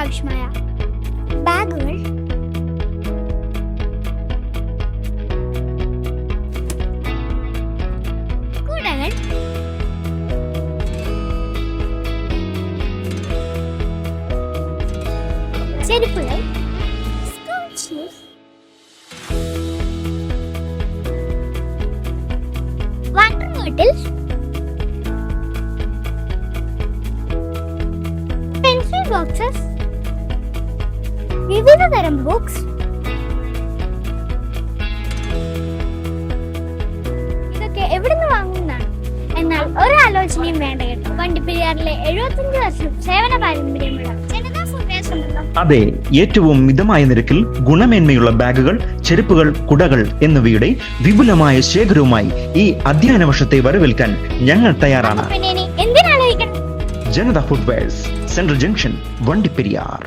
ആവശ്യമായ ബാഗുകൾ, കുടകൾ, ചെരുപ്പുകൾ, school shoes, water bottle, pencil boxes, വിവിധ തരം ബുക്സ്. ഇതൊക്കെ എവിടുന്ന് വാങ്ങുന്നതാണ്? എന്നാൽ ഒരാലോചനയും വേണ്ട കേട്ടോ. വണ്ടിപ്പെരിയാറിലെ 75 വർഷം സേവന പാരമ്പര്യമുള്ള ജനതാ ഫുട്വെയർസ് ഉണ്ടല്ലോ. അതെ, ഏറ്റവും മിതമായ നിരക്കിൽ ഗുണമേന്മയുള്ള ബാഗുകൾ, ചെരുപ്പുകൾ, കുടകൾ എന്നിവയുടെ വിപുലമായ ശേഖരവുമായി ഈ അധ്യയന വർഷത്തെ വരവേൽക്കാൻ ഞങ്ങൾ തയ്യാറാണ്. പിന്നെ ഇനി എന്തിനാലോചിക്കണം? Janata footwears, central junction, Vandiperiyar.